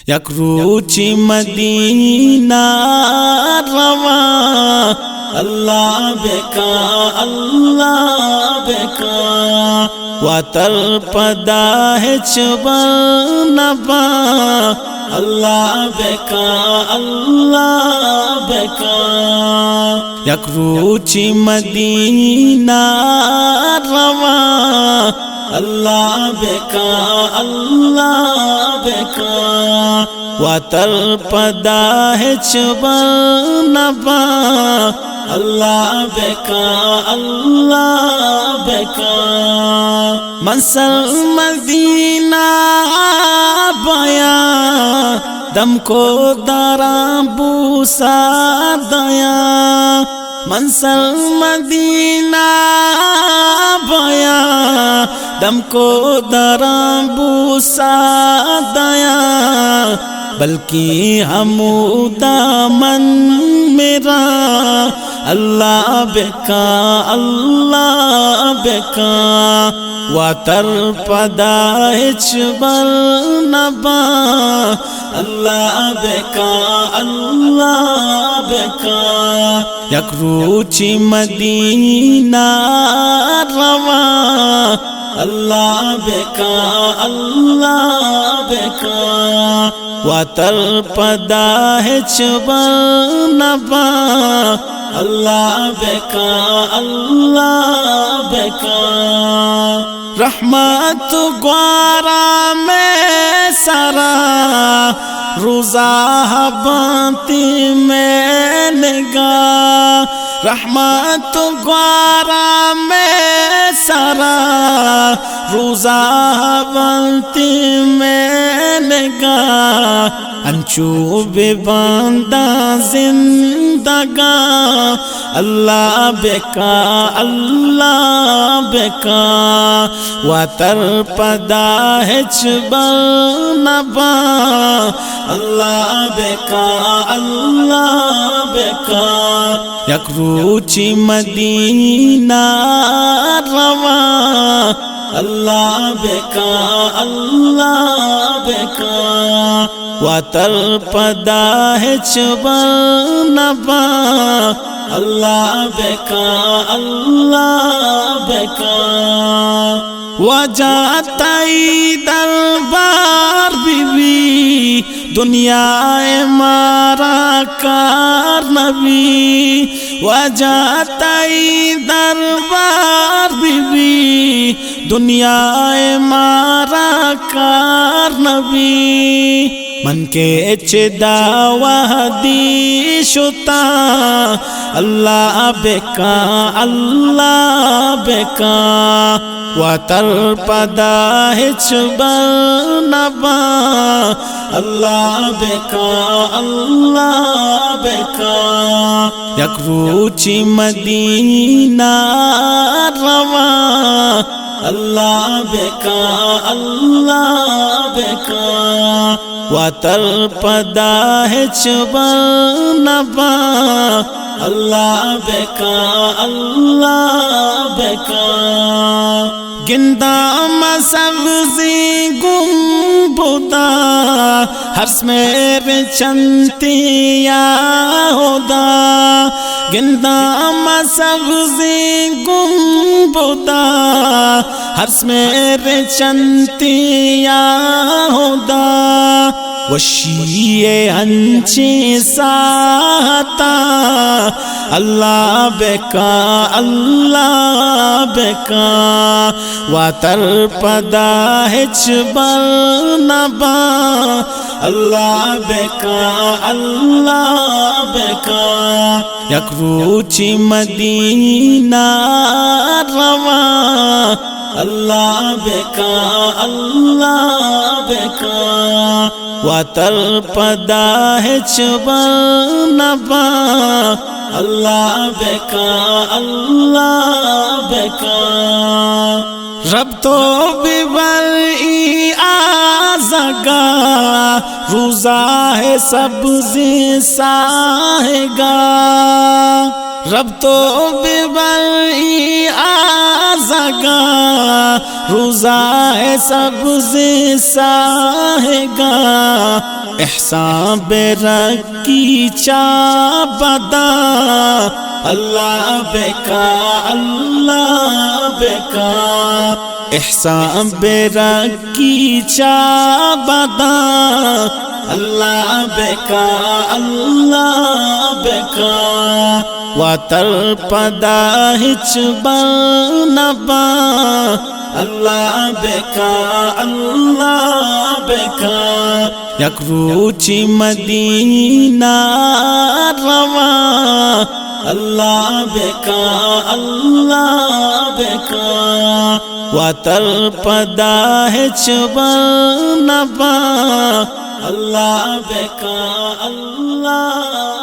یک روچی مدینہ روا اللہ بکا اللہ بکا واتر پدا چبر نبا اللہ بکا اللہ بکا یک روچی مدینہ روا اللہ بکا اللہ بکا واتر پدا چبر نبا اللہ بکا اللہ بکا منصر مدینہ بایا دم کو دارا بوسا دیا منصر مدینہ بایا دم کو دارا بوسا دیا بلکہ ہمو دامن میرا اللہ بکا اللہ بکا واتر پدا چبر نبا اللہ بکا اللہ بکا یک روچی مدینہ روا اللہ بکا اللہ بکا واتر پدا چبر نبا اللہ بکا اللہ بکا رحمت گوارا میں سارا روزہ بانتی میں نگاہ رحمت گوارا میں سارا روزہ بانتی میں نگاہ انچو بے باندہ زندگا اللہ بکا اللہ بکا واتر پدا چبر نبا اللہ بکا اللہ بکا یک روچی مدینہ روا اللہ بکا اللہ بکا واتر پدا چبر نبا اللہ بکا اللہ بکا وجاتی دربار بی بی دنیا مارا کار نبی وجاتی دربار بی بی دنیا مارا کار نبی من کے چدا وحدی شتا اللہ بکا اللہ بکا واتر پدا چبر نبا اللہ بکا اللہ بکا یک روچی مدینہ روا اللہ بکا اللہ بکا واتر پدا چبر نبا اللہ بکا اللہ بکا گندام سبزی گم بودا ہرس میرے چنتی یا ہودا گندام سبزی گم بودا ہرس میرے چنتی یا ہودا وشیے انچی ساہتا اللہ بکا اللہ بکا واتر پدا چبر نبا اللہ بکا اللہ بکا یک روچی مدینہ روا اللہ بکا اللہ بکا واتر پدا چبر نبا اللہ بکا اللہ بکا رب تو ببرئی آزگا روزہ ہے سبزی ساہگا رب تو ببرئی آزگا روزہ سبز ساہگا احسان برکی چابدا اللہ بکا اللہ بکا احسان برکی چابدا اللہ بکا اللہ بکا واتر پدا ہچ بنبا اللہ بکا اللہ بکا یک روچی مدینہ روا اللہ بکا اللہ بکا واتر پدا ہچ بنبا اللہ بکا اللہ